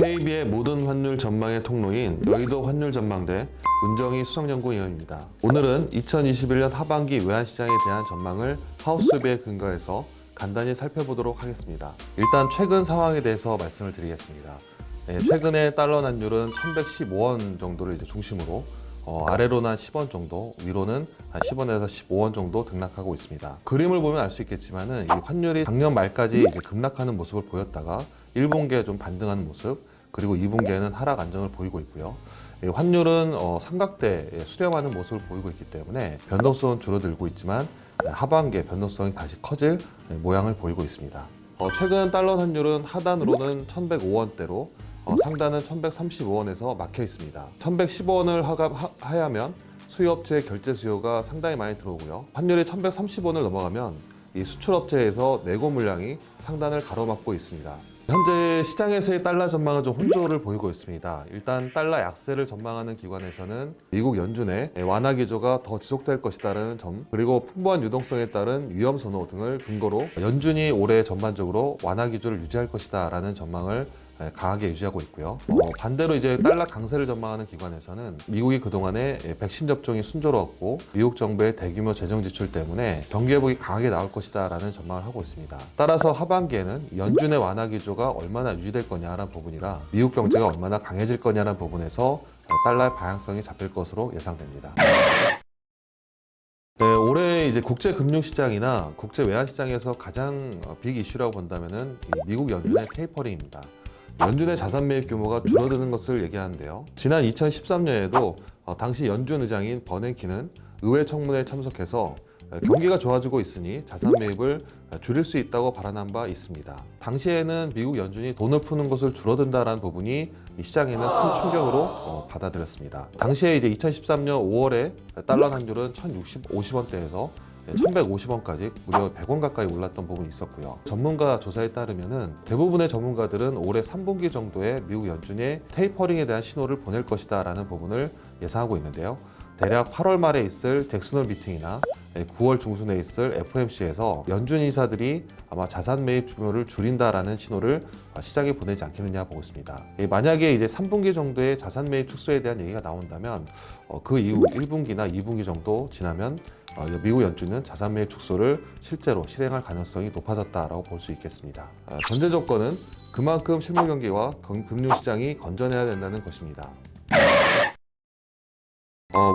KB의 모든 환율 전망의 통로인 여의도 환율 전망대 문정희 수석연구위원입니다. 오늘은 2021년 하반기 외환시장에 대한 전망을 하우스비에 근거해서 간단히 살펴보도록 하겠습니다. 일단 최근 상황에 대해서 말씀을 드리겠습니다. 최근에 달러 환율은 1115원 정도를 중심으로 아래로는 한 10원 정도, 위로는 한 10원에서 15원 정도 등락하고 있습니다. 그림을 보면 알 수 있겠지만은 이 환율이 작년 말까지 급락하는 모습을 보였다가 1분기에 좀 반등하는 모습, 그리고 2분기에는 하락 안정을 보이고 있고요. 환율은 삼각대에 수렴하는 모습을 보이고 있기 때문에 변동성은 줄어들고 있지만 하반기에 변동성이 다시 커질 모양을 보이고 있습니다. 최근 달러 환율은 하단으로는 1105원대로 상단은 1135원에서 막혀 있습니다. 1115원을 하야면 수요업체의 결제 수요가 상당히 많이 들어오고요. 환율이 1130원을 넘어가면 이 수출업체에서 내고 물량이 상단을 가로막고 있습니다. 현재 시장에서의 달러 전망은 좀 혼조를 보이고 있습니다. 일단 달러 약세를 전망하는 기관에서는 미국 연준의 완화 기조가 더 지속될 것이라는 점, 그리고 풍부한 유동성에 따른 위험 선호 등을 근거로 연준이 올해 전반적으로 완화 기조를 유지할 것이다라는 전망을 강하게 유지하고 있고요. 반대로 이제 달러 강세를 전망하는 기관에서는 미국이 그동안에 백신 접종이 순조로웠고 미국 정부의 대규모 재정 지출 때문에 경기 회복이 강하게 나올 것이다라는 전망을 하고 있습니다. 따라서 하반기에는 연준의 완화 기조가 얼마나 유지될 거냐라는 부분이라 미국 경제가 얼마나 강해질 거냐라는 부분에서 달러의 방향성이 잡힐 것으로 예상됩니다. 네, 올해 이제 국제 금융 시장이나 국제 외환 시장에서 가장 빅 이슈라고 본다면은 미국 연준의 테이퍼링입니다. 연준의 자산 매입 규모가 줄어드는 것을 얘기하는데요. 지난 2013년에도 당시 연준 의장인 버냉키는 의회 청문회에 참석해서 경기가 좋아지고 있으니 자산 매입을 줄일 수 있다고 발언한 바 있습니다. 당시에는 미국 연준이 돈을 푸는 것을 줄어든다라는 부분이 시장에는 큰 충격으로 받아들였습니다. 당시에 이제 2013년 5월에 달러 환율은 1,050원대에서 1,150원까지 무려 100원 가까이 올랐던 부분이 있었고요. 전문가 조사에 따르면은 대부분의 전문가들은 올해 3분기 정도에 미국 연준의 테이퍼링에 대한 신호를 보낼 것이다라는 부분을 예상하고 있는데요. 대략 8월 말에 있을 잭슨홀 미팅이나 9월 중순에 있을 FOMC에서 연준 인사들이 아마 자산 매입 규모를 줄인다라는 신호를 시장에 보내지 않겠느냐 보고 있습니다. 만약에 이제 3분기 정도의 자산 매입 축소에 대한 얘기가 나온다면 그 이후 1분기나 2분기 정도 지나면 미국 연준은 자산 매입 축소를 실제로 실행할 가능성이 높아졌다라고 볼 수 있겠습니다. 전제 조건은 그만큼 실물 경기와 금융시장이 건전해야 된다는 것입니다.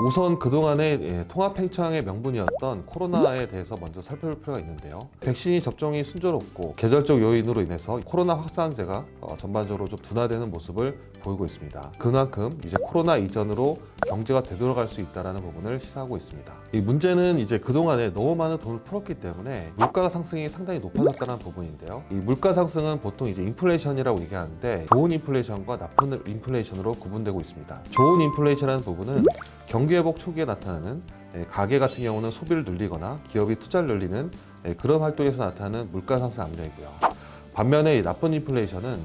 우선 그동안의 통합팽창의 명분이었던 코로나에 대해서 먼저 살펴볼 필요가 있는데요. 백신이 접종이 순조롭고 계절적 요인으로 인해서 코로나 확산세가 전반적으로 좀 둔화되는 모습을 보이고 있습니다. 그만큼 이제 코로나 이전으로 경제가 되돌아갈 수 있다는 부분을 시사하고 있습니다. 이 문제는 이제 그동안에 너무 많은 돈을 풀었기 때문에 물가 상승이 상당히 높아졌다는 부분인데요. 이 물가 상승은 보통 이제 인플레이션이라고 얘기하는데 좋은 인플레이션과 나쁜 인플레이션으로 구분되고 있습니다. 좋은 인플레이션이라는 부분은 경기 회복 초기에 나타나는 가계 같은 경우는 소비를 늘리거나 기업이 투자를 늘리는 그런 활동에서 나타나는 물가 상승 압력이고요. 반면에 나쁜 인플레이션은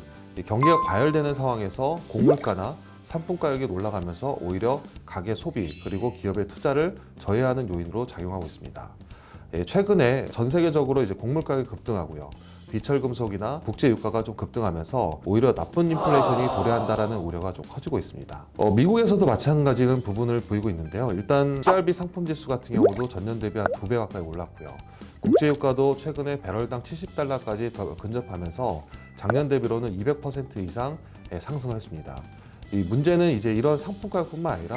경기가 과열되는 상황에서 곡물가나 상품 가격이 올라가면서 오히려 가계 소비 그리고 기업의 투자를 저해하는 요인으로 작용하고 있습니다. 최근에 전 세계적으로 이제 곡물 가격이 급등하고요. 비철금속이나 국제 유가가 좀 급등하면서 오히려 나쁜 인플레이션이 도래한다라는 우려가 좀 커지고 있습니다. 미국에서도 마찬가지는 부분을 보이고 있는데요. 일단 CRB 상품 지수 같은 경우도 전년 대비 한 2배 가까이 올랐고요. 국제 유가도 최근에 배럴당 70달러까지 더 근접하면서 작년 대비로는 200% 이상 상승을 했습니다. 이 문제는 이제 이런 상품 가격뿐만 아니라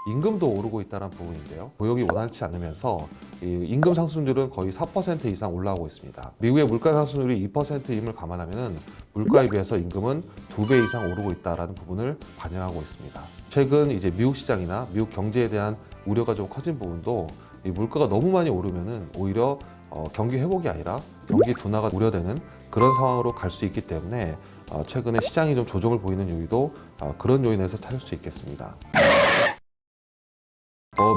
임금도 오르고 있다는 부분인데요. 고용이 원활치 않으면서 이 임금 상승률은 거의 4% 이상 올라오고 있습니다. 미국의 물가 상승률이 2%임을 감안하면 물가에 비해서 임금은 2배 이상 오르고 있다는 부분을 반영하고 있습니다. 최근 이제 미국 시장이나 미국 경제에 대한 우려가 좀 커진 부분도 이 물가가 너무 많이 오르면은 오히려 경기 회복이 아니라 경기 둔화가 우려되는 그런 상황으로 갈 수 있기 때문에 최근에 시장이 좀 조정을 보이는 요인도 그런 요인에서 찾을 수 있겠습니다.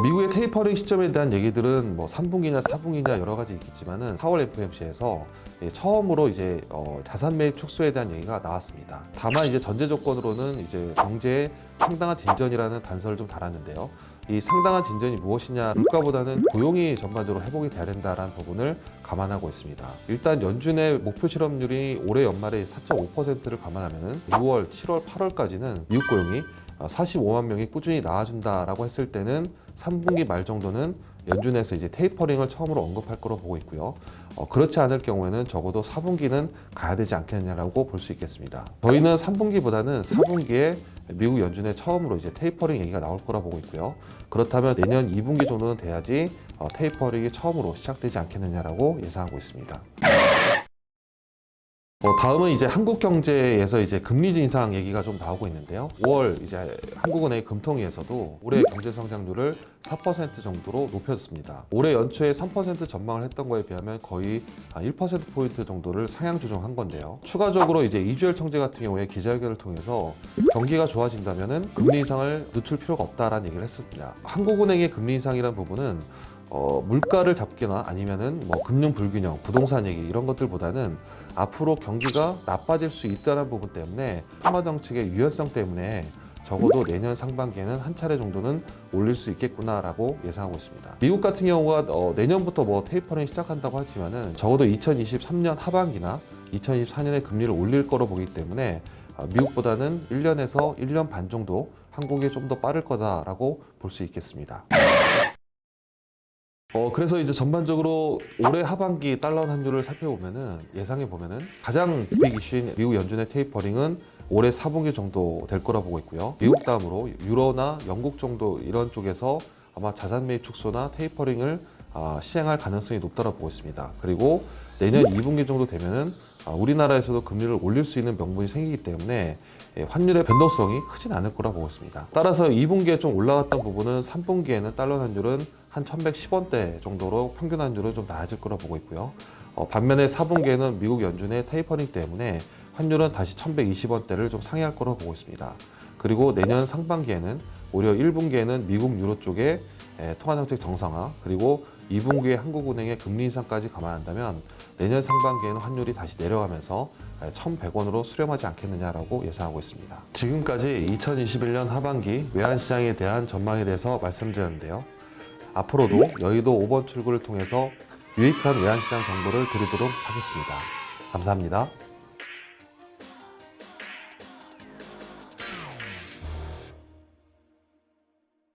미국의 테이퍼링 시점에 대한 얘기들은 뭐 3분기냐 4분기냐 여러 가지 있겠지만은 4월 FOMC에서 처음으로 이제 자산 매입 축소에 대한 얘기가 나왔습니다. 다만 이제 전제 조건으로는 이제 경제에 상당한 진전이라는 단서를 좀 달았는데요. 이 상당한 진전이 무엇이냐, 물가보다는 고용이 전반적으로 회복이 돼야 된다는 부분을 감안하고 있습니다. 일단 연준의 목표 실업률이 올해 연말에 4.5%를 감안하면 6월, 7월, 8월까지는 미국 고용이 45만 명이 꾸준히 나와준다라고 했을 때는 3분기 말 정도는 연준에서 이제 테이퍼링을 처음으로 언급할 거로 보고 있고요. 그렇지 않을 경우에는 적어도 4분기는 가야 되지 않겠느냐라고 볼 수 있겠습니다. 저희는 3분기보다는 4분기에 미국 연준의 처음으로 이제 테이퍼링 얘기가 나올 거라 보고 있고요. 그렇다면 내년 2분기 정도는 돼야지 테이퍼링이 처음으로 시작되지 않겠느냐라고 예상하고 있습니다. 다음은 이제 한국 경제에서 이제 금리 인상 얘기가 좀 나오고 있는데요. 5월 이제 한국은행 금통위에서도 올해 경제 성장률을 4% 정도로 높여줬습니다. 올해 연초에 3% 전망을 했던 거에 비하면 거의 1%포인트 정도를 상향 조정한 건데요. 추가적으로 이제 이주열 청재 같은 경우에 기자회견을 통해서 경기가 좋아진다면은 금리 인상을 늦출 필요가 없다라는 얘기를 했습니다. 한국은행의 금리 인상이라는 부분은 물가를 잡거나 아니면은 뭐 금융 불균형, 부동산 얘기 이런 것들보다는 앞으로 경기가 나빠질 수 있다는 부분 때문에 통화 정책의 유연성 때문에 적어도 내년 상반기에는 한 차례 정도는 올릴 수 있겠구나라고 예상하고 있습니다. 미국 같은 경우가 내년부터 뭐 테이퍼링 시작한다고 하지만은 적어도 2023년 하반기나 2024년에 금리를 올릴 거로 보기 때문에 미국보다는 1년에서 1년 반 정도 한국이 좀 더 빠를 거다라고 볼 수 있겠습니다. 그래서 이제 전반적으로 올해 하반기 달러 환율을 살펴보면은 예상해 보면은 가장 빅 이슈인 미국 연준의 테이퍼링은 올해 4분기 정도 될 거라 보고 있고요. 미국 다음으로 유로나 영국 정도 이런 쪽에서 아마 자산 매입 축소나 테이퍼링을 시행할 가능성이 높다고 보고 있습니다. 그리고 내년 2분기 정도 되면은 우리나라에서도 금리를 올릴 수 있는 명분이 생기기 때문에 환율의 변동성이 크진 않을 거라 보고 있습니다. 따라서 2분기에 좀 올라갔던 부분은 3분기에는 달러 환율은 한 1110원대 정도로 평균 환율은 좀 나아질 거라 보고 있고요. 반면에 4분기에는 미국 연준의 테이퍼링 때문에 환율은 다시 1120원대를 좀 상회할 거라 보고 있습니다. 그리고 내년 상반기에는 오히려 1분기에는 미국 유로 쪽에 통화정책 정상화, 그리고 2분기에 한국은행의 금리 인상까지 감안한다면 내년 상반기에는 환율이 다시 내려가면서 1,100원으로 수렴하지 않겠느냐라고 예상하고 있습니다. 지금까지 2021년 하반기 외환시장에 대한 전망에 대해서 말씀드렸는데요. 앞으로도 여의도 5번 출구를 통해서 유익한 외환시장 정보를 드리도록 하겠습니다. 감사합니다.